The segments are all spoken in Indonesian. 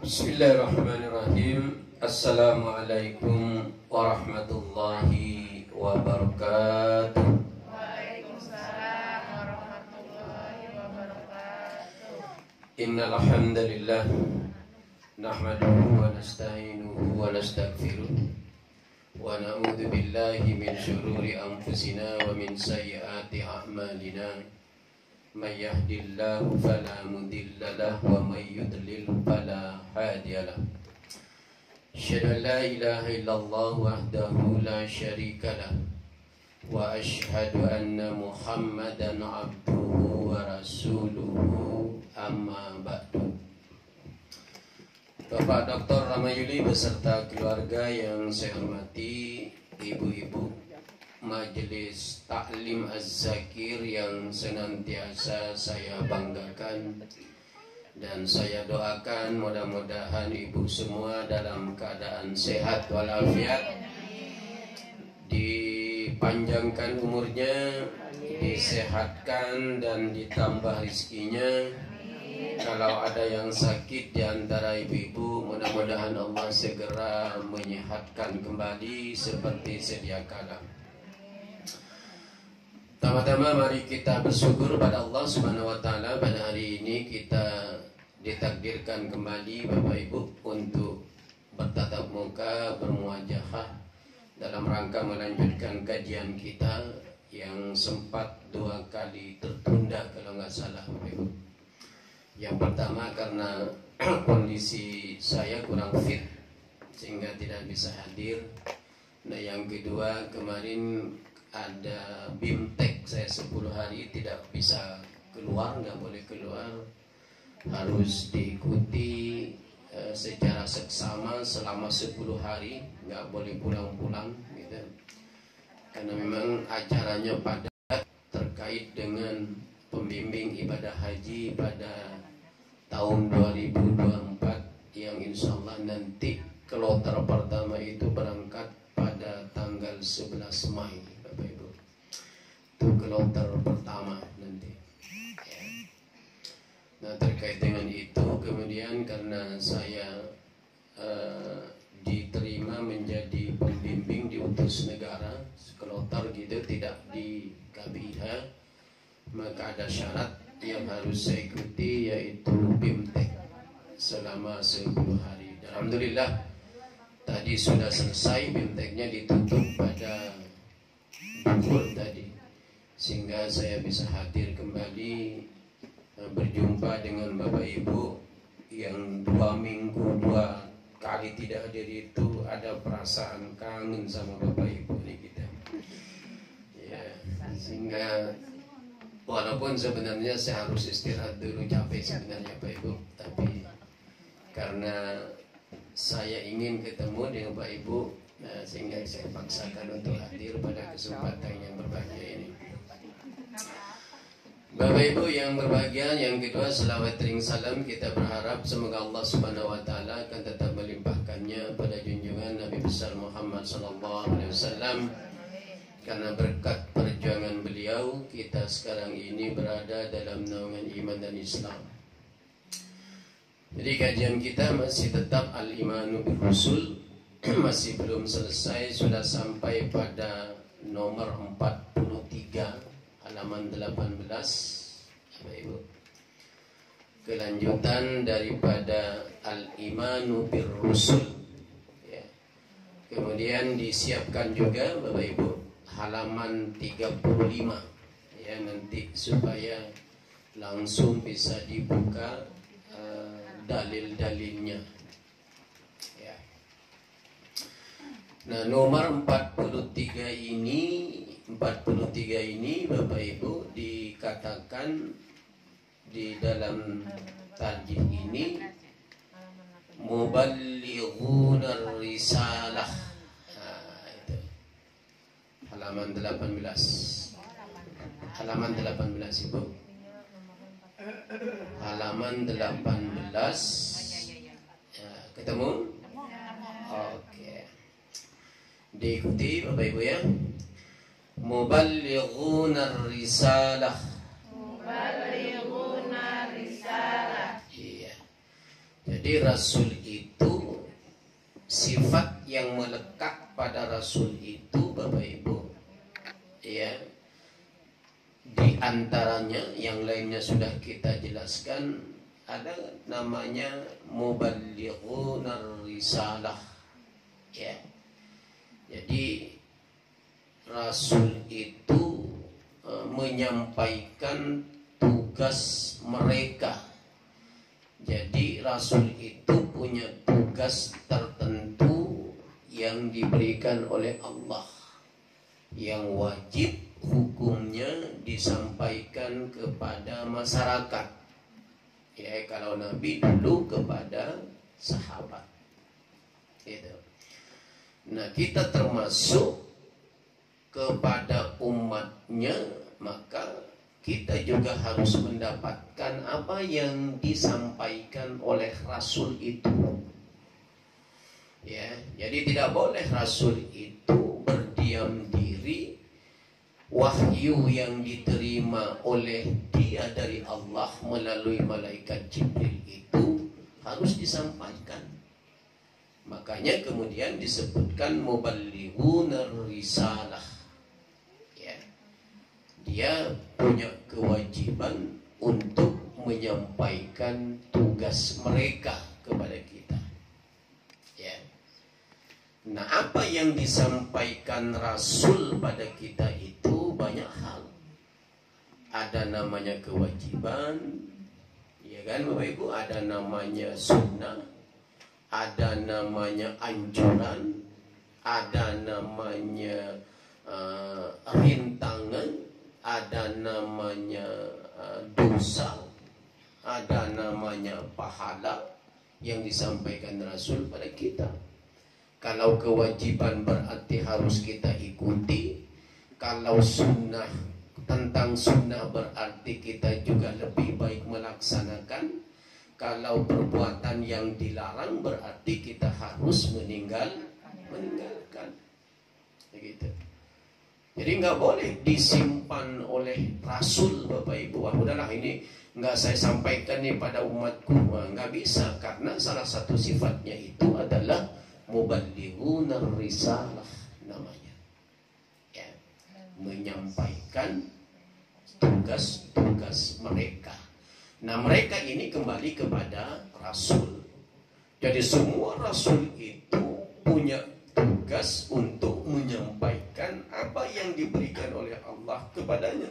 Bismillahirrahmanirrahim. Assalamualaikum warahmatullahi wabarakatuh. Waalaikumsalam warahmatullahi wabarakatuh. Innal hamdalillah nahmaduhu wa nasta'inuhu wa nastaghfiruh wa na'udzu billahi min syururi anfusina wa min sayyiati a'malina. May yahdihillahu fala mudilla lahu wa may yudlil fala hadiya lahu. Asyhadu an la ilaha illallah wahdahu la syarika lahu wa asyhadu anna Muhammadan abduhu wa rasuluhu, amma ba'du. Bapak Dr. Ramayuli beserta keluarga yang saya hormati, ibu-ibu Majelis Taklim Az-Zakir yang senantiasa saya banggakan, dan saya doakan mudah-mudahan ibu semua dalam keadaan sehat walafiat, dipanjangkan umurnya, disehatkan dan ditambah rezekinya. Kalau ada yang sakit di antara ibu-ibu, mudah-mudahan Allah segera menyehatkan kembali seperti sedia kala. Pertama-tama mari kita bersyukur pada Allah Subhanahu wa taala, pada hari ini kita ditakdirkan kembali Bapak Ibu untuk bertatap muka, bermuajahah dalam rangka melanjutkan kajian kita yang sempat 2 kali tertunda kalau nggak salah Bapak Ibu. Yang pertama karena kondisi saya kurang fit sehingga tidak bisa hadir. Nah, yang kedua kemarin ada BIMTEK, saya 10 hari tidak bisa keluar, nggak boleh keluar, harus diikuti secara seksama selama 10 hari, nggak boleh pulang-pulang gitu. Karena memang acaranya padat terkait dengan pembimbing ibadah haji pada tahun 2024 yang insya Allah nanti kloter pertama itu berangkat pada tanggal 11 Mei. Itu kloter pertama nanti. Nah, terkait dengan itu kemudian karena saya diterima menjadi pembimbing diutus negara kloter gitu, tidak di KBIH, maka ada syarat yang harus saya ikuti, yaitu BIMTEK selama 10 hari. Dan alhamdulillah tadi sudah selesai, BIMTEKnya ditutup pada duhur tadi, sehingga saya bisa hadir kembali berjumpa dengan Bapak Ibu yang 2 minggu 2 kali tidak hadir. Itu ada perasaan kangen sama Bapak Ibu nih kita ya, sehingga walaupun sebenarnya saya harus istirahat dulu, capek sebenarnya Pak Ibu, tapi karena saya ingin ketemu dengan Pak Ibu, nah, sehingga saya paksakan untuk hadir pada kesempatan yang berbahagia ini. Bapak Ibu yang berbahagia, yang kedua selawat ring salam kita berharap semoga Allah Subhanahu wa taala akan tetap melimpahkannya pada junjungan Nabi besar Muhammad sallallahu alaihi wasallam. Karena berkat perjuangan beliau, kita sekarang ini berada dalam naungan iman dan Islam. Jadi kajian kita masih tetap Al-Imanu bir-Rusul, masih belum selesai, sudah sampai pada nomor 43 halaman 18 Bapak Ibu. Kelanjutan daripada Al-Imanu bir-Rusul ya. Kemudian disiapkan juga Bapak Ibu halaman 35 ya, nanti supaya langsung bisa dibuka dalil-dalilnya ya. Nah, nomor 43 ini Bapak Ibu dikatakan di dalam tarjih ini muballighunar risalah. Halaman 18. Halaman 18 Ibu. Halaman 18. Ya, ketemu? Oke. Diikuti Bapak Ibu ya. Muballighunar risalah. Muballighunar risalah. Jadi Rasul itu sifat yang melekat pada Rasul itu Bapak Ibu, ya, di antaranya yang lainnya sudah kita jelaskan, ada namanya muballighunar risalah, ya. Jadi Rasul itu menyampaikan tugas mereka. Jadi Rasul itu punya tugas tertentu yang diberikan oleh Allah, yang wajib hukumnya disampaikan kepada masyarakat. Ya, kalau Nabi dulu kepada sahabat. Gitu. Nah, kita termasuk kepada umatnya, maka kita juga harus mendapatkan apa yang disampaikan oleh Rasul itu. Ya, jadi tidak boleh Rasul itu berdiam diri. Wahyu yang diterima oleh dia dari Allah melalui malaikat Jibril itu harus disampaikan. Makanya kemudian disebutkan muballighunar risalah. Dia punya kewajiban untuk menyampaikan tugas mereka kepada kita. Ya. Nah, apa yang disampaikan Rasul pada kita itu banyak hal. Ada namanya kewajiban, ya kan Bapak Ibu, ada namanya sunnah, ada namanya anjuran, ada namanya rintangan, ada namanya dosa, ada namanya pahala yang disampaikan Rasul pada kita. Kalau kewajiban berarti harus kita ikuti. Kalau sunnah, tentang sunnah berarti kita juga lebih baik melaksanakan. Kalau perbuatan yang dilarang berarti kita harus meninggalkan. Begitu. Jadi nggak boleh disimpan oleh Rasul Bapak Ibu. Wah, udahlah ini nggak saya sampaikan nih pada umatku. Wah, nggak bisa, karena salah satu sifatnya itu adalah muballighunar risalah namanya. Ya, menyampaikan tugas-tugas mereka. Nah, mereka ini kembali kepada Rasul. Jadi semua Rasul itu punya tugas untuk menyampaikan apa yang diberikan oleh Allah kepadanya.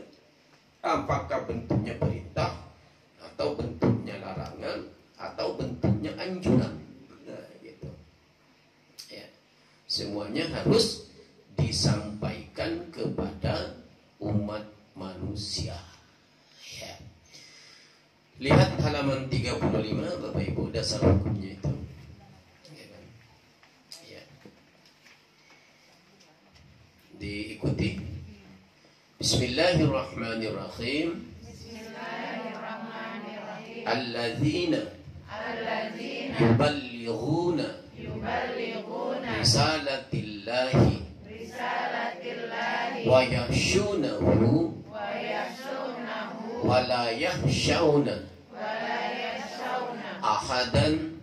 Apakah bentuknya perintah, atau bentuknya larangan, atau bentuknya anjuran. Nah, gitu. Ya. Semuanya harus disampaikan kepada umat manusia. Ya. Lihat halaman 35 Bapak Ibu, dasar hukumnya itu. Diikuti. Bismillahirrahmanirrahim. Bismillahirrahmanirrahim. Alladzina yuballighuna risalatillahi wa yahshunahu wa la yahshawna ahadan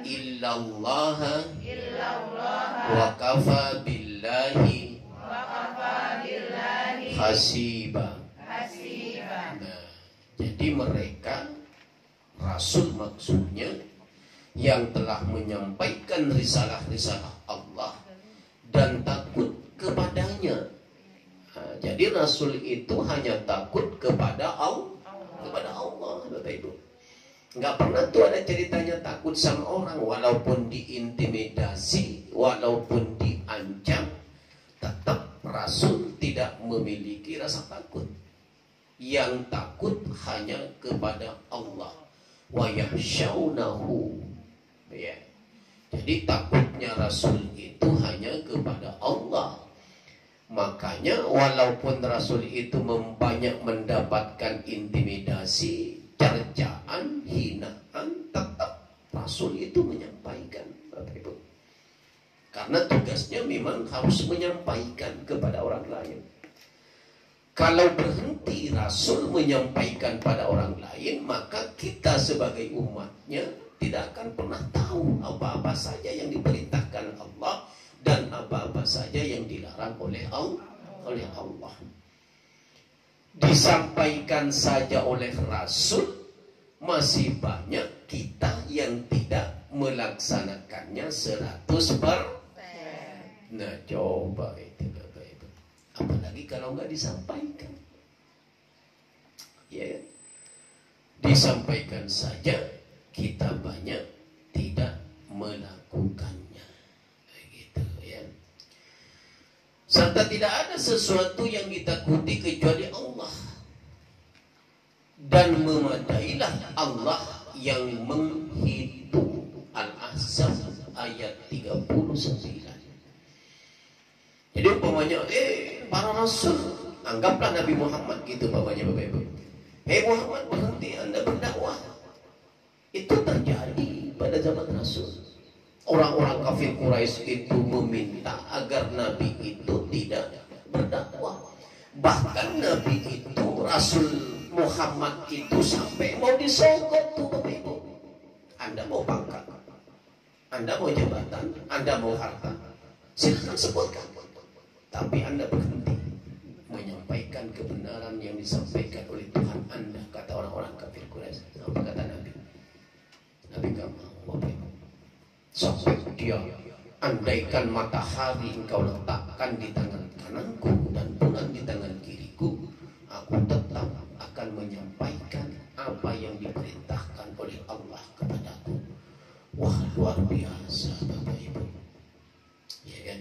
illallah wa kafa billahi hasiba. Nah, jadi mereka Rasul maksudnya yang telah menyampaikan risalah-risalah Allah dan takut kepadanya. Nah, jadi Rasul itu hanya takut kepada Allah, Bapak Ibu. Nggak pernah tuh ada ceritanya takut sama orang, walaupun diintimidasi, walaupun diancam, tetap Rasul tidak memiliki rasa takut. Yang takut hanya kepada Allah. Wa yahshawnahu. Ya. Jadi takutnya Rasul itu hanya kepada Allah. Makanya walaupun Rasul itu banyak mendapatkan intimidasi, cercaan, hinaan, tetap Rasul itu menyampaikan, Bapak Ibu. Karena tugasnya memang harus menyampaikan kepada orang lain. Kalau berhenti Rasul menyampaikan pada orang lain, maka kita sebagai umatnya tidak akan pernah tahu apa-apa saja yang diperintahkan Allah dan apa-apa saja yang dilarang oleh Allah. Disampaikan saja oleh Rasul, masih banyak kita yang tidak melaksanakannya 100%. Nah coba itu Bapak Ibu, apalagi kalau nggak disampaikan, ya disampaikan saja kita banyak tidak melakukannya, begitu ya. Serta tidak ada sesuatu yang ditakuti kecuali Allah, dan memadailah Allah yang menghitung. Al-Ahzab ayat 39. Jadi umpamanya para rasul, anggaplah Nabi Muhammad gitu bapaknya Bapak Ibu. Muhammad, berhenti Anda berdakwah. Itu terjadi pada zaman Rasul. Orang-orang kafir Quraisy itu meminta agar Nabi itu tidak berdakwah. Bahkan Nabi itu, Rasul Muhammad itu sampai mau disogok tuh Bapak Ibu. Anda mau pangkat, Anda mau jabatan, Anda mau harta, silakan sebutkan. Tapi Anda berhenti menyampaikan kebenaran yang disampaikan oleh Tuhan Anda, kata orang-orang kafir Quraisy. Apa kata Nabi? Nabi gak mau Bapak Ibu. Sampai dia, andaikan matahari engkau letakkan di tangan kananku dan bulan di tangan kiriku, aku tetap akan menyampaikan apa yang diperintahkan oleh Allah kepadaku. Wah, luar biasa Bapak Ibu. Ya kan?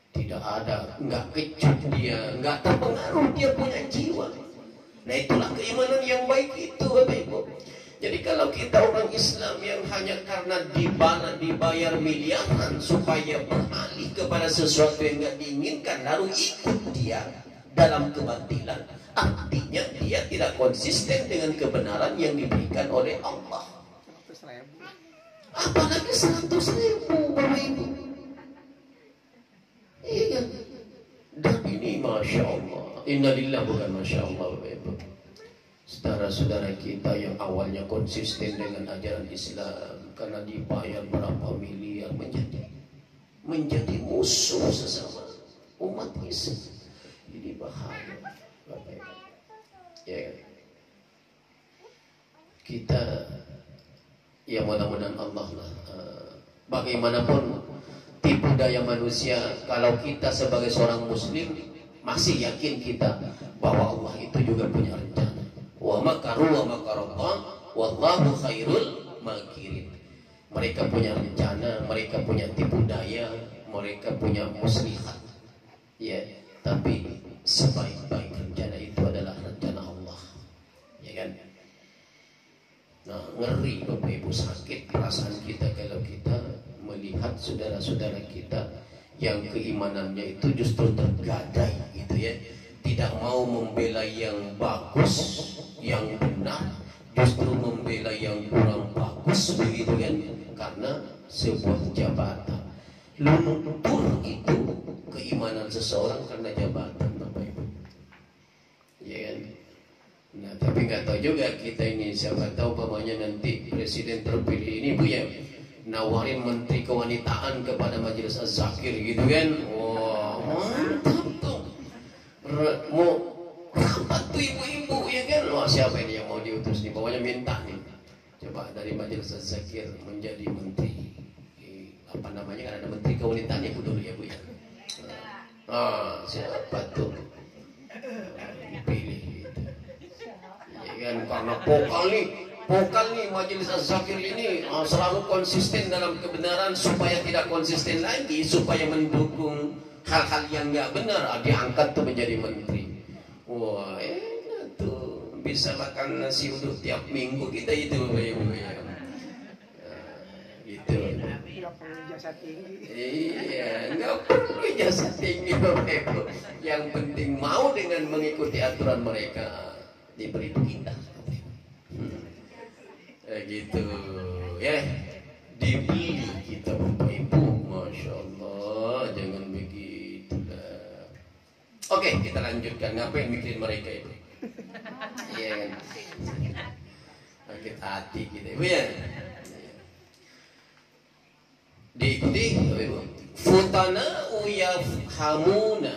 Tidak ada, nggak kecut dia, nggak terpengaruh, dia punya jiwa. Nah itulah keimanan yang baik itu Bapak Ibu. Jadi kalau kita orang Islam yang hanya karena dibayar miliaran supaya beralih kepada sesuatu yang nggak diinginkan, lalu ikut dia dalam kebatilan, artinya dia tidak konsisten dengan kebenaran yang diberikan oleh Allah. Apalagi 100.000 Bapak Ibu. Iya. Dan ini Masya Allah, innalillah bukan Masya Allah Bapak Ibu. Saudara-saudara kita yang awalnya konsisten dengan ajaran Islam, karena dibayar berapa miliar menjadi musuh sesama umat Islam. Ini bahaya Bapak Ibu. Ya. Kita ya mudah-mudahan Allah lah, bagaimanapun tipu daya manusia, kalau kita sebagai seorang muslim masih yakin kita bahwa Allah itu juga punya rencana. Wa makaru wa makarallah wallahu khairul makirin. Mereka punya rencana, mereka punya tipu daya, mereka punya muslihat. Ya, tapi sebaik-baik rencana itu adalah rencana Allah. Ya kan? Nah, ngeri Bapak Ibu, sakit perasaan kita kalau kita melihat saudara-saudara kita yang keimanannya itu justru tergadai gitu ya, tidak mau membela yang bagus, yang benar, justru membela yang kurang bagus begitu kan, karena sebuah jabatan. Luntur itu keimanan seseorang karena jabatan Bapak Ibu, ya kan? Nah tapi nggak tahu juga kita ini, siapa tahu pamannya nanti presiden terpilih ini Bu ya, nawarin menteri kewanitaan kepada Majelis Az-Zakir gitu kan. Wah, mantap tuh. Mau rapat tuh ibu-ibu ya kan. Wah, siapa ini yang mau diutus nih? Pokoknya minta nih, coba dari Majelis Az-Zakir menjadi menteri. Apa namanya, kan ada menteri kewanitaan ya Bu dulu ya Bu ya. Siapa tuh? Dipilih gitu. Ya kan, karena pokal nih Majelis Az-Zakir ini selalu konsisten dalam kebenaran, supaya tidak konsisten lagi, supaya mendukung hal-hal yang nggak benar, diangkat tuh menjadi menteri. Wah, enak tuh, bisa makan nasi uduk tiap minggu kita itu Bapak Ibu ya. Gitu. Nggak perlu ijazah tinggi. Iya, nggak perlu ijazah tinggi Bapak Ibu. Yang penting mau dengan mengikuti aturan mereka, diberi kita. Gitu ya, dibeli kita Bapak Ibu, Masya Allah, jangan begitu lah. Oke, kita lanjutkan. Ngapain mikirin mereka itu? Iya kan, sakit hati kita Ibu ya. Bapak Ibu. Futana yafhamuna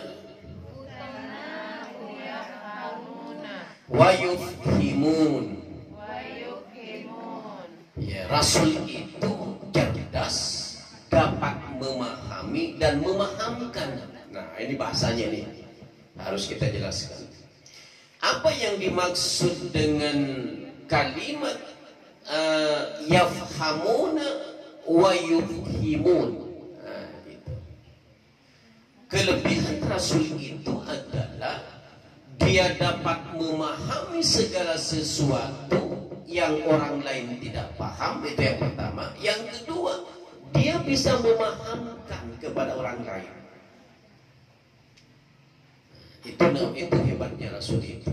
wa yufhimun. Ya, Rasul itu cerdas, dapat memahami dan memahamkan. Nah, ini bahasanya nih harus kita jelaskan. Apa yang dimaksud dengan kalimat yafhamuna wa yufhimun? Nah, itu. Kelebihan Rasul itu adalah dia dapat memahami segala sesuatu yang orang lain tidak paham. Itu yang pertama. Yang kedua, dia bisa memahamkan kepada orang lain. Itu hebatnya Rasul itu.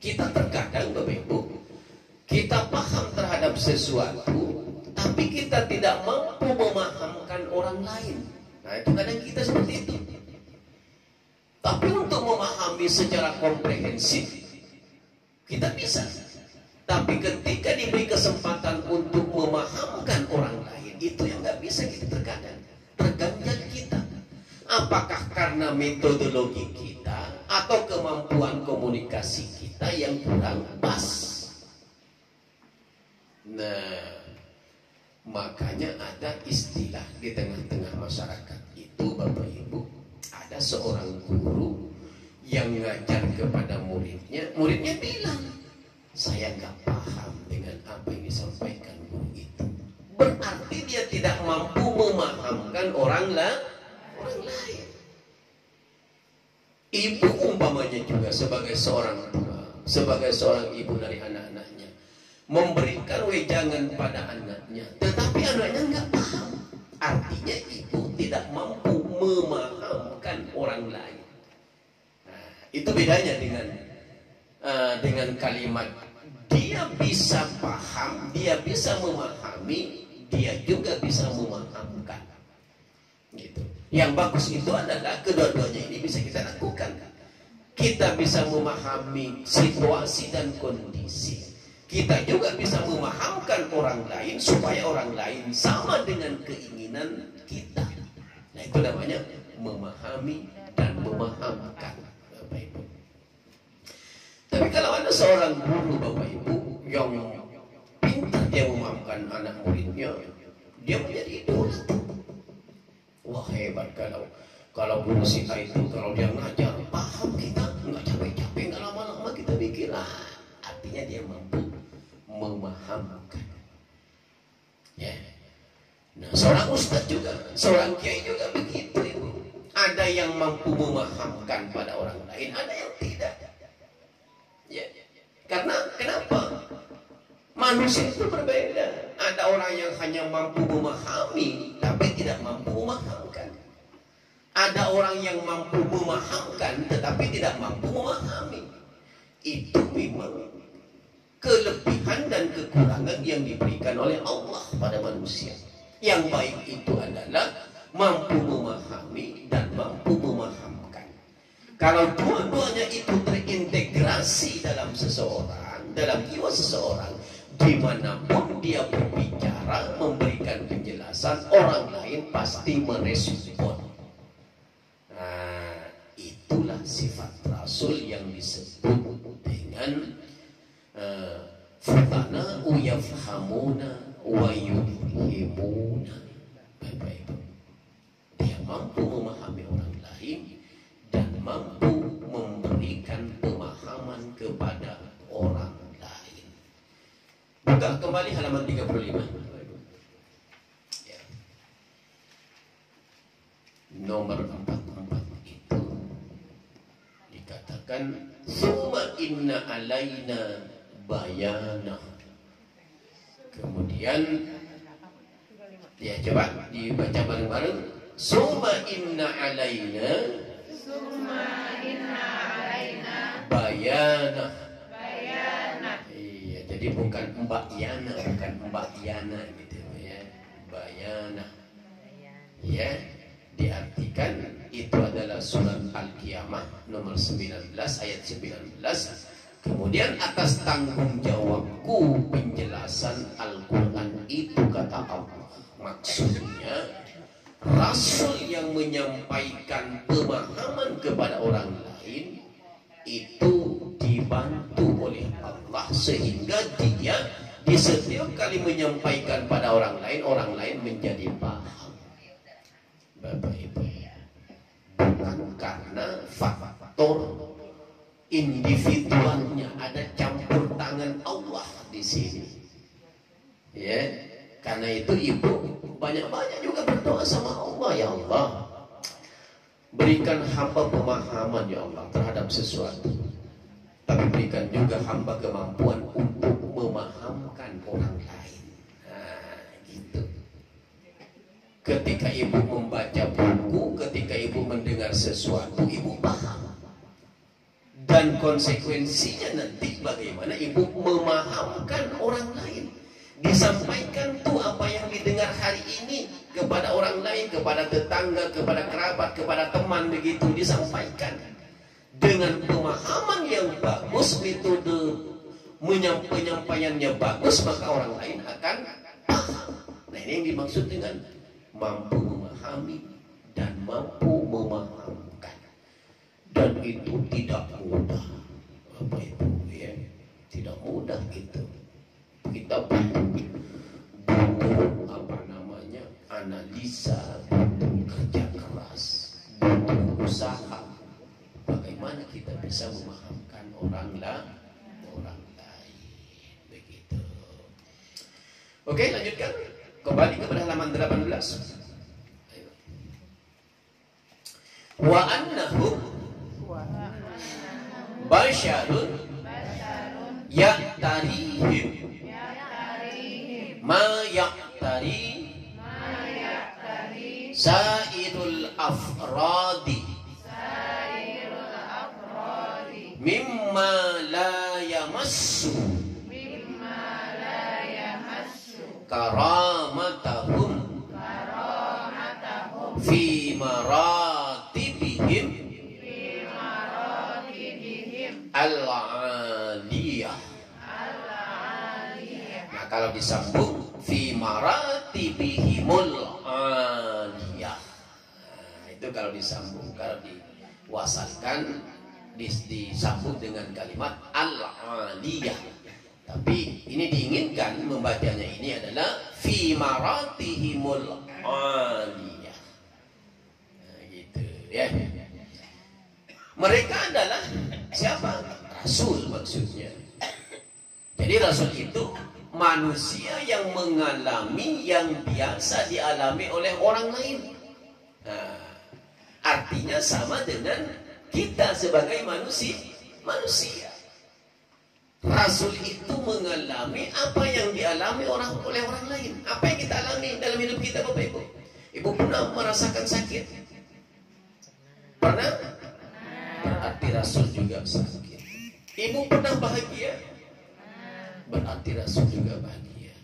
Kita terkadang Bapak Ibu, kita paham terhadap sesuatu, tapi kita tidak mampu memahamkan orang lain. Nah, itu kadang kita seperti itu. Tapi untuk memahami secara komprehensif, kita bisa. Tapi ketika diberi kesempatan untuk memahamkan orang lain, itu yang nggak bisa kita terkadang. Terganjal kita. Apakah karena metodologi kita atau kemampuan komunikasi kita yang kurang pas? Nah, makanya ada istilah di tengah-tengah masyarakat itu, Bapak Ibu, ada seorang guru yang ngajar kepada muridnya. Muridnya bilang, saya nggak paham dengan apa yang disampaikan guru itu. Berarti dia tidak mampu memahamkan orang lain. Ibu umpamanya juga sebagai seorang tua, sebagai seorang ibu dari anak-anaknya, memberikan wejangan pada anaknya, tetapi anaknya nggak paham. Artinya ibu tidak mampu memahamkan orang lain. Nah, itu bedanya dengan kalimat dia bisa paham, dia bisa memahami, dia juga bisa memahamkan. Gitu. Yang bagus itu adalah kedua-duanya ini bisa kita lakukan. Kita bisa memahami situasi dan kondisi. Kita juga bisa memahamkan orang lain supaya orang lain sama dengan keinginan kita. Nah, itu namanya memahami dan memahamkan, Bapak Ibu. Tapi kalau ada seorang guru, Bapak Ibu, yang pintar dia memahamkan anak muridnya, dia menjadi idola. Wah, hebat kalau guru kita itu, kalau dia ngajar paham, kita nggak capek-capek, nggak lama-lama kita pikir artinya dia mampu memahamkan. Ya. Nah, seorang ustadz juga, seorang kiai juga begitu, Ibu. Ada yang mampu memahamkan pada orang lain, ada yang tidak. Ya. Karena kenapa? Manusia itu berbeda. Ada orang yang hanya mampu memahami, tapi tidak mampu memahamkan. Ada orang yang mampu memahamkan, tetapi tidak mampu memahami. Itu memang kelebihan dan kekurangan yang diberikan oleh Allah pada manusia. Yang baik itu adalah mampu memahami dan mampu memahamkan. Kalau dua-duanya itu terintegrasi dalam seseorang, dalam jiwa seseorang, dimanapun dia berbicara, memberikan penjelasan, orang lain pasti merespon. Nah, itulah sifat Rasul yang disebut dengan futana yafhamuna wa yufhimuna. Bapak Ibu, dia mampu memahami orang lain dan mampu memberikan pemahaman kepada orang lain. Buka kembali halaman 35. Ya. Nomor 44 itu dikatakan summa inna alaina bayana. Kemudian ya, coba dibaca bareng-bareng. Summa inna alaina bayana. Iya, jadi bukan Mbak Yana, bukan Mbak Yana gitu ya. Bayana. Ya, diartikan itu adalah surat Al-Qiyamah nomor 19 ayat 19. Kemudian atas tanggung jawabku penjelasan Al-Quran itu, kata Allah. Maksudnya Rasul yang menyampaikan pemahaman kepada orang lain itu dibantu oleh Allah sehingga dia di setiap kali menyampaikan pada orang lain menjadi paham. Bapak Ibu, bukan karena faktor individualnya, ada campur tangan Allah di sini. Ya, karena itu ibu banyak-banyak juga berdoa sama Allah, ya Allah, berikan hamba pemahaman ya Allah terhadap sesuatu, tapi berikan juga hamba kemampuan untuk memahamkan orang lain. Nah, gitu. Ketika ibu membaca buku, ketika ibu mendengar sesuatu, ibu paham. Dan konsekuensinya nanti bagaimana ibu memahamkan orang lain. Disampaikan tuh apa yang didengar hari ini kepada orang lain, kepada tetangga, kepada kerabat, kepada teman, begitu disampaikan dengan pemahaman yang bagus, metode penyampaiannya bagus, maka orang lain akan paham. Nah, ini yang dimaksud dengan mampu memahami dan mampu memahamkan. Dan itu tidak mudah, Bapak Ibu, ya, tidak mudah itu. Kita butuh analisa, butuh kerja keras, butuh usaha. Bagaimana kita bisa memahamkan orang lain, begitu. Oke, lanjutkan. Kembali kepada halaman 18. Wa annahum basyarun ya'tarihim ma ya'tari sairul afradi mimma la yamassu karamatahum fi maratibihim al-aliyah. Nah, kalau disambung fi maratibihimul aliyah. Nah, itu kalau disambung, kalau diwasalkan disambung dengan kalimat al-aliyah. Tapi ini diinginkan membacanya ini adalah fi maratihimul aliyah. Nah, gitu ya. Mereka adalah siapa? Rasul maksudnya. Jadi Rasul itu manusia yang mengalami yang biasa dialami oleh orang lain. Nah, artinya sama dengan kita sebagai manusia. Rasul itu mengalami apa yang dialami oleh orang lain. Apa yang kita alami dalam hidup kita, Bapak Ibu? Ibu pernah merasakan sakit? Pernah? Berarti Rasul juga sakit. Ibu pernah bahagia? Berarti Rasul juga bahagia.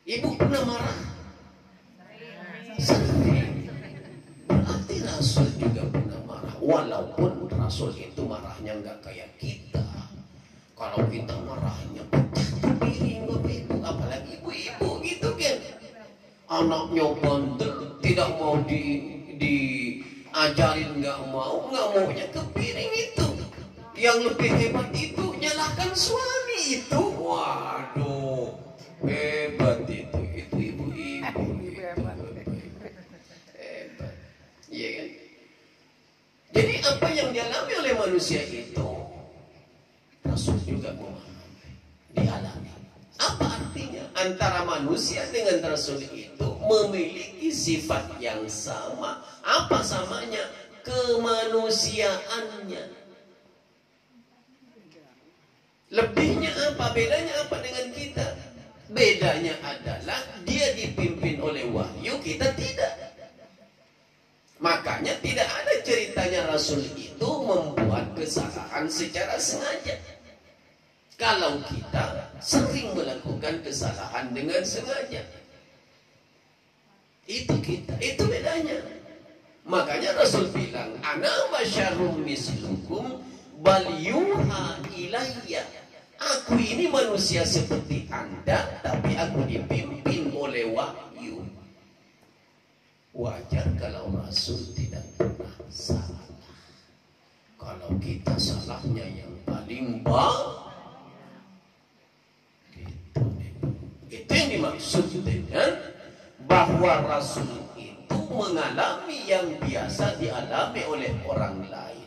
Ibu pernah marah? Sering. Berarti Rasul juga pernah marah. Walaupun Rasul itu marahnya nggak kayak kita. Kalau kita marahnya pecah piring, Bapak Ibu, apalagi ibu-ibu gitu kan. Anaknya bandel, tidak mau diajarin, nggak maunya ke piring itu. Yang lebih hebat itu nyalahkan suami itu. Waduh, hebat itu ibu-ibu. Hebat, iya kan? Jadi apa yang dialami oleh manusia itu Rasul juga memahami, dialami. Apa artinya? Antara manusia dengan Rasul itu memiliki sifat yang sama. Apa samanya? Kemanusiaannya. Lebihnya apa? Bedanya apa dengan kita? Bedanya adalah dia dipimpin oleh wahyu, kita tidak. Makanya tidak ada ceritanya Rasul itu membuat kesalahan secara sengaja. Kalau kita sering melakukan kesalahan dengan sengaja, itu bedanya. Makanya Rasul bilang, ana basyarum mislukum bal yuha ilayya. Aku ini manusia seperti Anda, tapi aku dipimpin oleh wahyu. Wajar kalau Rasul tidak pernah salah. Kalau kita salahnya yang paling gitu. Itu yang dimaksud dengan bahwa Rasul itu mengalami yang biasa dialami oleh orang lain.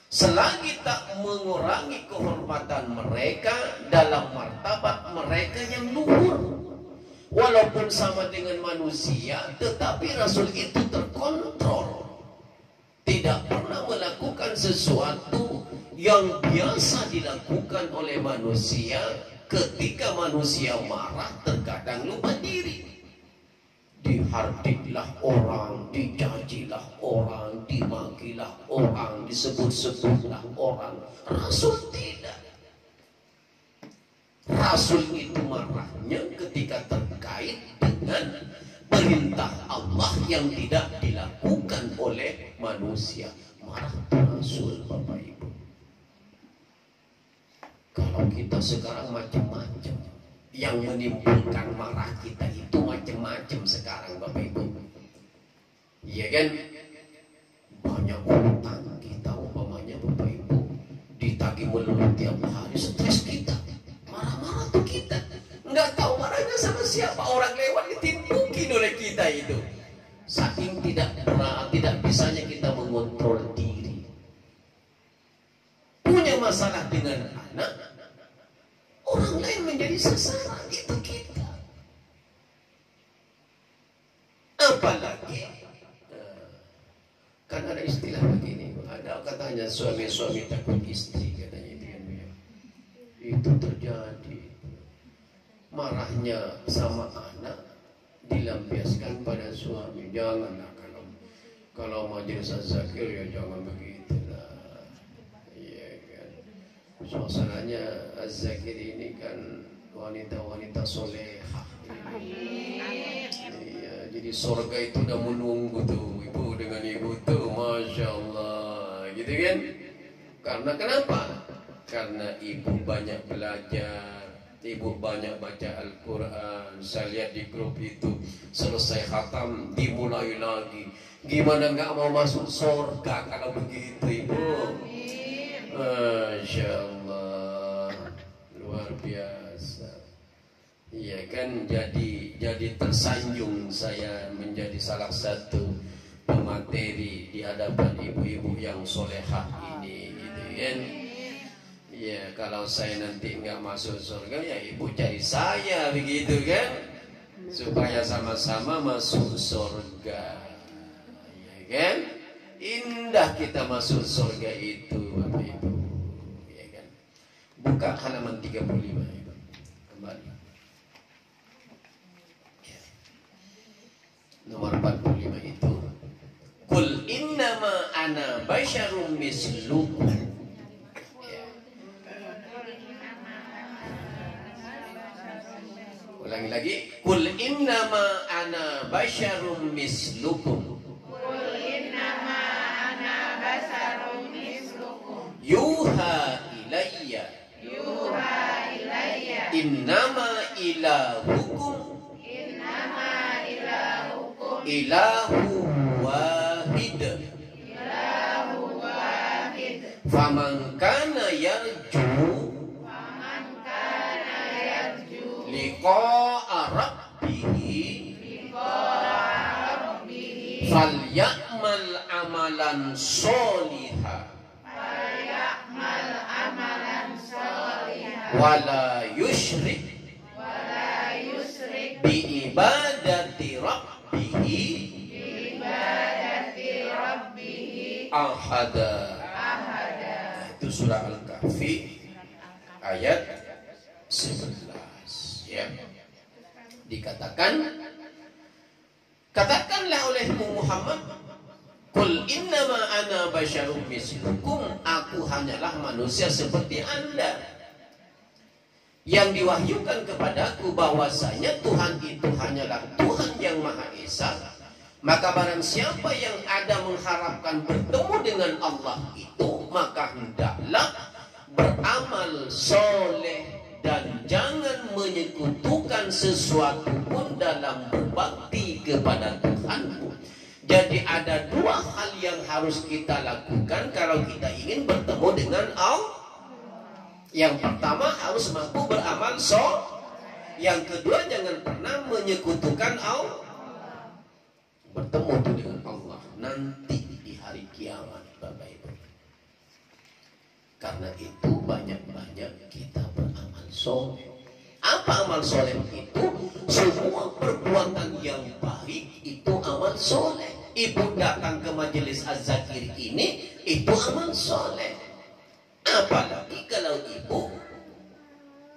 Selagi tak mengurangi kehormatan mereka dalam martabat mereka yang luhur. Walaupun sama dengan manusia, tetapi Rasul itu terkontrol. Tidak pernah melakukan sesuatu yang biasa dilakukan oleh manusia. Ketika manusia marah, terkadang lupa diri. Dihardiklah orang, dicacilah orang, dimakilah orang, disebut-sebutlah orang. Rasul tidak. Rasul itu marahnya ketika terkait dengan perintah Allah yang tidak dilakukan oleh manusia. Marah Rasul, Bapak Ibu. Kalau kita sekarang macam-macam, yang menimbulkan marah kita itu macam-macam sekarang, Bapak Ibu. Iya kan? Banyak hutang kita umpamanya, Bapak Ibu, ditagih melulu tiap hari, stres kita. Marah-marah tuh kita, nggak tahu marahnya sama siapa. Orang lewat ditimpukin oleh kita itu. Saking tidak bisanya kita mengontrol diri. Punya masalah dengan anak, orang lain menjadi sasaran, itu kita. Apalagi kan ada istilah begini, ada katanya suami-suami takut istri, katanya itu kan. Itu terjadi. Marahnya sama anak dilampiaskan pada suami. Janganlah kalau majelis az-zakir ya jangan begitulah. Iya kan. Suasananya az-zakir ini kan wanita-wanita solehah. Iya, jadi surga itu udah menunggu tuh ibu dengan ibu tuh, masya Allah, gitu kan? Karena kenapa? Karena ibu banyak belajar, ibu banyak baca Al-Quran. Saya lihat di grup itu, selesai khatam dimulai lagi. Gimana nggak mau masuk surga kalau begitu, ibu? Masya Allah, luar biasa. Iya kan, jadi tersanjung saya menjadi salah satu pemateri di hadapan ibu-ibu yang solehah ini, gitu kan? Ya, kalau saya nanti nggak masuk surga, ya ibu cari saya, begitu kan? Supaya sama-sama masuk surga, ya kan? Indah kita masuk surga itu, Bapak Ibu, ya kan? Buka halaman 35, Ibu. Kembali. Ya. Nomor 45 itu. Qul innama ana basyarum mislukum. Ulangi lagi. Qul innama ana basyarum mislukum. Qul innama ana basyarum mislukum. Yuha ilayya. Yuha ilayya. Innama ilahukum. Innama ilahukum. Ilahu wahid. Ilahu wahid. Faman kana yarju. Liqa'a rabbihi falyamal amalan sholiha wala yusyrik bi ibadati rabbihi ahada. Itu surah Al-Kahfi ayat 11. Ya. Katakanlah olehmu Muhammad, qul innama ana basyarum mislukum, aku hanyalah manusia seperti Anda. Yang diwahyukan kepadaku bahwasanya Tuhan itu hanyalah Tuhan yang Maha Esa. Maka barang siapa yang ada mengharapkan bertemu dengan Allah itu, maka hendaklah beramal soleh dan jangan menyekutukan sesuatu pun dalam berbakti kepada Tuhanmu. Jadi ada dua hal yang harus kita lakukan kalau kita ingin bertemu dengan Allah. Yang pertama harus mampu beramal soleh. Yang kedua jangan pernah menyekutukan Allah. Bertemu dengan Allah nanti di hari kiamat, Bapak Ibu. Karena itu banyak-banyak kita beramal soleh. Apa amal soleh itu? Semua perbuatan yang baik itu amal soleh. Ibu datang ke majelis az-zakir ini, itu amal soleh. Apalagi kalau ibu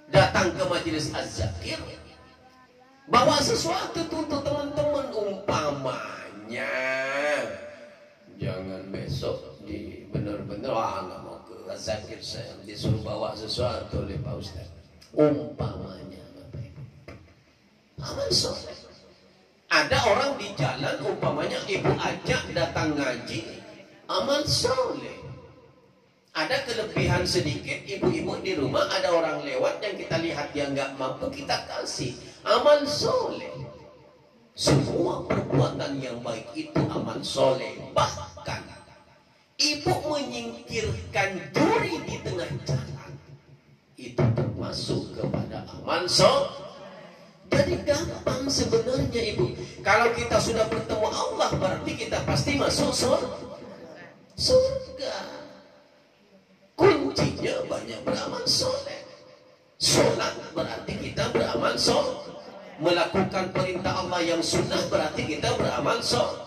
datang ke majelis az-zakir bawa sesuatu untuk teman-teman, umpamanya jangan besok di benar-benar nggak mau ke az-zakir, saya disuruh bawa sesuatu oleh Pak Ustaz, umpamanya Bapak Ibu, amal soleh. Ada orang di jalan, umpamanya ibu ajak datang ngaji, amal soleh. Ada kelebihan sedikit, ibu-ibu di rumah ada orang lewat yang kita lihat dia nggak mampu, kita kasih, amal soleh. Semua perbuatan yang baik itu amal soleh. Bahkan ibu menyingkirkan duri di tengah jalan, itu termasuk kepada amal soleh. Jadi gampang sebenarnya ibu. Kalau kita sudah bertemu Allah, berarti kita pasti masuk surga. Kuncinya banyak beramal soleh. Sholat berarti kita beramal soleh. Melakukan perintah Allah yang sunnah berarti kita beramal soleh.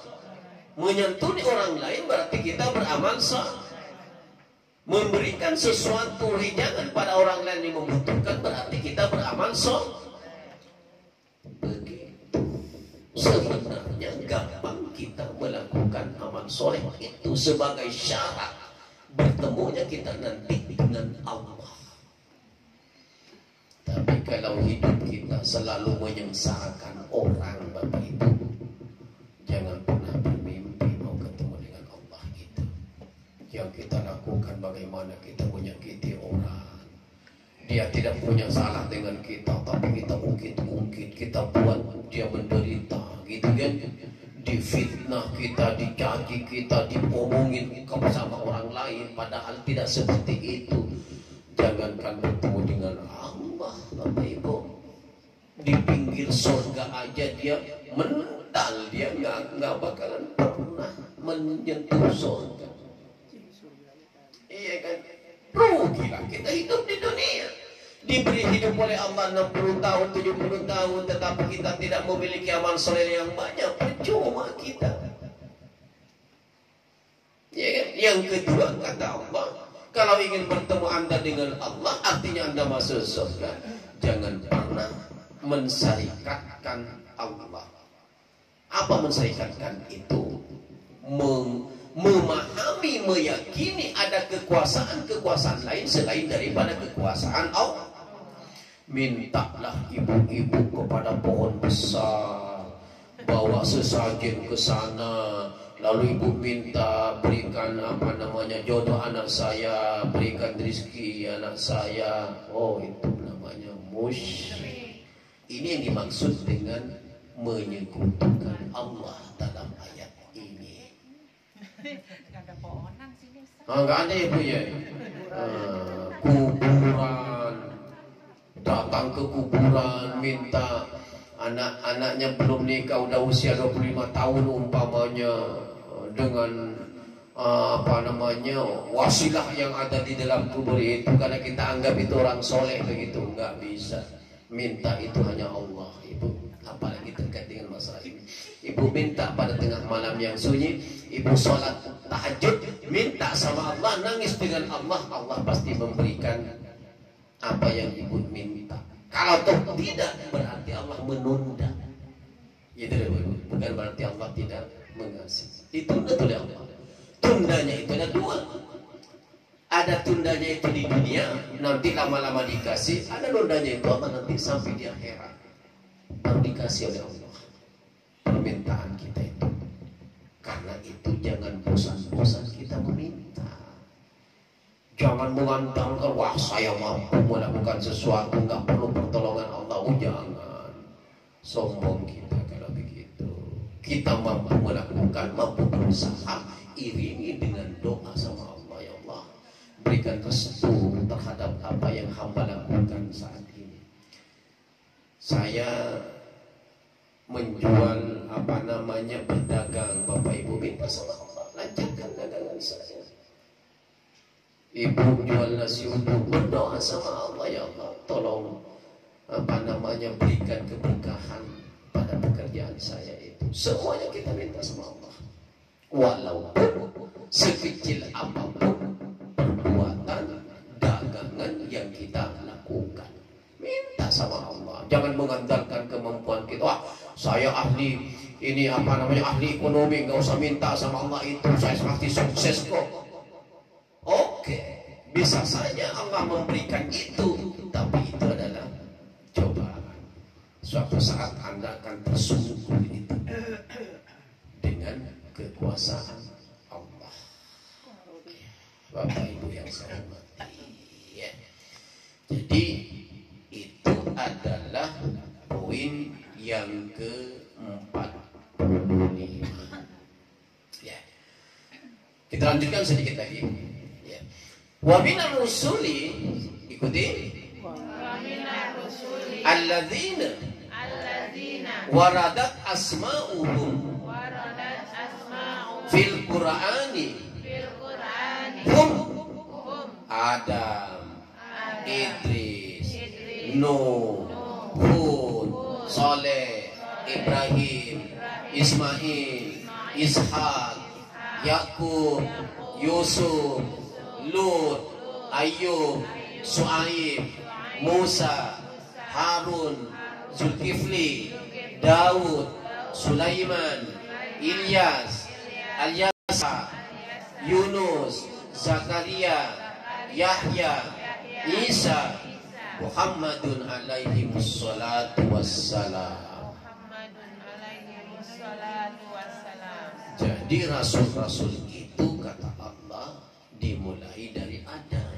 Menyentuh orang lain berarti kita beramal soleh. Memberikan sesuatu hidangan pada orang lain yang membutuhkan berarti kita beramal soleh. Begitu. Sebenarnya gampang kita melakukan amal soleh itu sebagai syarat bertemunya kita nanti dengan Allah. Tapi kalau hidup kita selalu menyengsarakan orang, Bapak Ibu, jangan pernah bermimpi mau ketemu dengan Allah itu. Yang kita lakukan bagaimana kita menyakiti orang. Dia tidak punya salah dengan kita, tapi kita ungkit-ungkit, kita buat dia menderita, gitu kan? Difitnah kita, dicaci kita, diomongin sama orang lain, padahal tidak seperti itu. Jangankan bertemu dengan Allah, Bapak Ibu, di pinggir surga aja dia mental, dia nggak bakalan pernah menyentuh surga. Iya kan? Rugilah kita hidup di dunia. Diberi hidup oleh Allah 60 tahun, 70 tahun, tetapi kita tidak memiliki amal soleh yang banyak, percuma kita. Ya kan? Yang kedua kata Allah, kalau ingin bertemu Anda dengan Allah, artinya Anda masuk surga, jangan pernah mensyarikatkan Allah. Apa mensyarikatkan itu? Memahami, meyakini ada kekuasaan lain selain daripada kekuasaan Allah. Mintalah ibu-ibu kepada pohon besar, bawa sesajen ke sana, lalu ibu minta berikan jodoh anak saya, berikan rezeki anak saya. Oh, itu namanya musyrik. Ini yang dimaksud dengan menyekutukan Allah dalam ayat ini. Nggak ada pohonan sini. Nggak ada ibu ya. Kuburan, datang ke kuburan minta anak-anaknya belum nikah, udah usia 25 tahun umpamanya, dengan wasilah yang ada di dalam kubur itu, karena kita anggap itu orang soleh begitu. Nggak bisa. Minta itu hanya Allah, ibu. Apalagi terkait dengan masalah ini. Ibu minta pada tengah malam yang sunyi, ibu sholat tahajud, minta sama Allah, nangis dengan Allah, Allah pasti memberikan apa yang ibu minta. Kalau tidak, berarti Allah menunda. Itu bukan berarti Allah tidak mengasihi. Ditunda oleh Allah. Tundanya itu ada dua. Ada tundanya itu di dunia, nanti lama-lama dikasih. Ada nundanya itu apa? Nanti sampai di akhirat baru dikasih oleh Allah permintaan kita itu. Karena itu jangan bosan-bosan kita meminta. Jangan mengandalkan, wah saya mampu melakukan sesuatu, nggak perlu pertolongan Allah. Jangan sombong kita kalau begitu. kita mampu melakukan, mampu berusaha, iringi dengan doa sama Allah. Ya Allah, berikan restu terhadap apa yang hamba lakukan saat ini. Saya menjual berdagang, Bapak Ibu minta sama Allah lancarkan dagangan saya. Ibu jual nasi uduk, berdoa sama Allah, ya Allah tolong berikan keberkahan pada pekerjaan saya itu. Semuanya kita minta sama Allah, walaupun sekecil apapun perbuatan dagangan yang kita lakukan, minta sama Allah. Jangan mengandalkan kemampuan kita. Wah, saya ahli ini ahli ekonomi, nggak usah minta sama Allah itu, saya pasti sukses kok. Oke, bisa saja Allah memberikan itu, tapi itu adalah cobaan. Suatu saat Anda akan tersungkur itu dengan kekuasaan Allah. Bapak Ibu yang saya hormati, ya. Jadi itu adalah poin yang ke-45. Ya. Kita lanjutkan sedikit lagi. Ya. Wa minar rusuli, ikuti. Wa minar rusuli alladzina waradat asma'uhum fil Qur'ani hum Adam, Idris, Nuh, Hud, Saleh, Ibrahim, Ismail, Ishak, Yakub, Yusuf, Lut, Ayub, Suaib, Musa, Harun, Zulkifli, Daud, Sulaiman, Ilyas, Al-Yasa, Yunus, Zakaria, Yahya, Isa, Muhammadun alaihi wassalatu wassalam. Jadi rasul-rasul itu kata Allah dimulai dari Adam.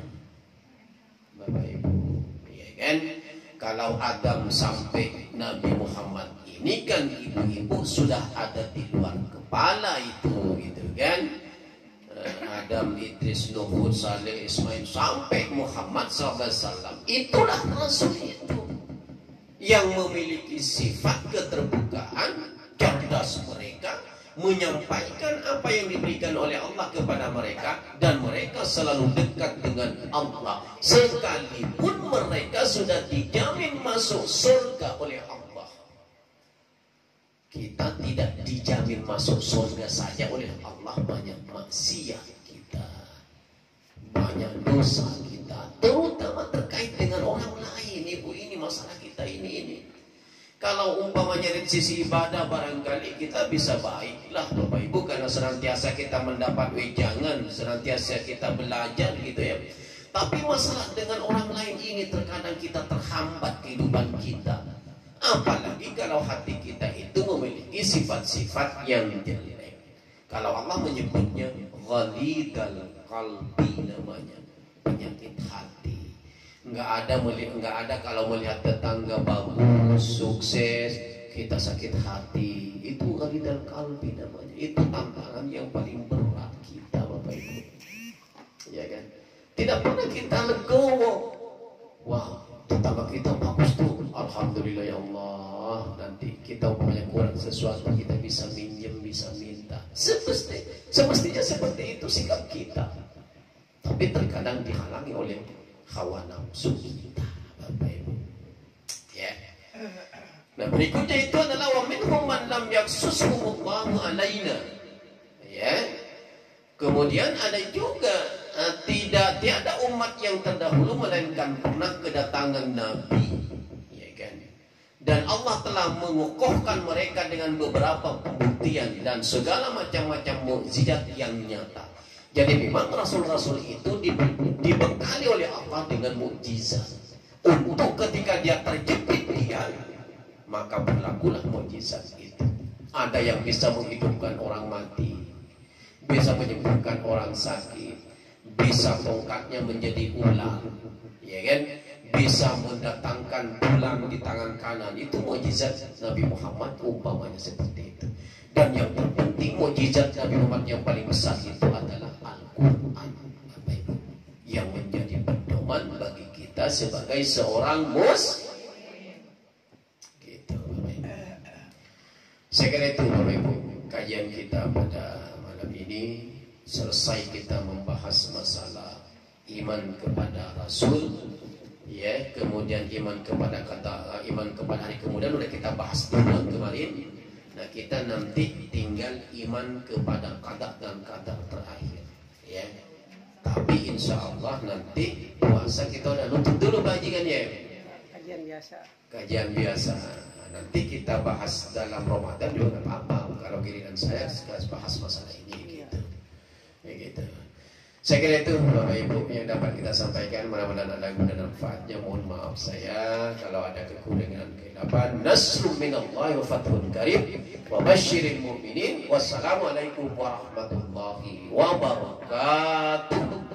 Bapak Ibu, ya kan? Kalau Adam sampai Nabi Muhammad ini kan ibu-ibu sudah ada di luar kepala itu, gitu kan? Adam, Idris, Nuh, Saleh, Ismail sampai Muhammad SAW, itulah rasul itu yang memiliki sifat keterbukaan, cerdas mereka, menyampaikan apa yang diberikan oleh Allah kepada mereka, dan mereka selalu dekat dengan Allah sekalipun mereka sudah dijamin masuk surga oleh Allah. Kita tidak dijamin masuk surga saja oleh Allah, banyak maksiat kita, banyak dosa kita, terutama terkait dengan orang lain. Ibu, ini masalah kita ini. Kalau umpamanya dari sisi ibadah barangkali kita bisa baiklah Bapak Ibu, karena senantiasa kita mendapat wejangan, senantiasa kita belajar gitu ya. Tapi masalah dengan orang lain ini terkadang kita terhambat kehidupan kita. Apalagi kalau hati kita itu memiliki sifat-sifat yang jelek. Kalau Allah menyebutnya ghalidal qalbi, namanya penyakit hati. Enggak ada kalau melihat tetangga bagus, sukses, kita sakit hati. Itu ghalidal qalbi namanya. Itu tantangan yang paling berat kita, Bapak Ibu. Ya kan? Tidak pernah kita legowo. Wah, tetangga kita bagus tuh, alhamdulillah ya Allah. Nanti kita umpamanya kurang sesuatu, kita bisa minjem, bisa minta. Semestinya seperti itu sikap kita. Tapi terkadang dihalangi oleh hawa nafsu kita, Bapak Ibu. Ya. Nah, berikutnya itu adalah wa minhum man lam yaksushumullahu alaina. Ya. Kemudian ada juga tiada umat yang terdahulu melainkan pernah kedatangan Nabi, ya kan? Dan Allah telah mengukuhkan mereka dengan beberapa pembuktian dan segala macam-macam mukjizat yang nyata. Jadi memang rasul-rasul itu dibekali oleh Allah dengan mukjizat. Untuk ketika dia terjepit maka berlakulah mukjizat itu. Ada yang bisa menghidupkan orang mati, bisa menyembuhkan orang sakit, bisa tongkatnya menjadi ular, ya kan? bisa mendatangkan tulang di tangan kanan, itu mukjizat Nabi Muhammad umpamanya seperti itu. Dan yang terpenting mukjizat Nabi Muhammad yang paling besar itu adalah Al-Quran, yang menjadi pedoman bagi kita sebagai seorang muslim. Gitu, Bapak Ibu. Saya kira itu Bapak Ibu, kajian kita pada malam ini. Selesai kita membahas masalah iman kepada Rasul, ya, kemudian iman kepada hari kemudian udah kita bahas dulu kemarin. Nah, kita nanti tinggal iman kepada qada dan qadar terakhir, ya. Tapi insya Allah nanti puasa kita udah nutup dulu bajikan ya. Kajian biasa. Kajian biasa. Nanti kita bahas dalam Ramadan juga nggak apa-apa. Kalau giliran saya bahas masalah ini gitu. Begitu. Saya kira itu Bapak Ibu yang dapat kita sampaikan. Mudah-mudahan ada guna dan manfaatnya. Mohon maaf saya kalau ada kekurangan kehilapan. Nasrun minallahi wa fathun qarib wa basyiril mu'minin. Wassalamualaikum warahmatullahi wabarakatuh.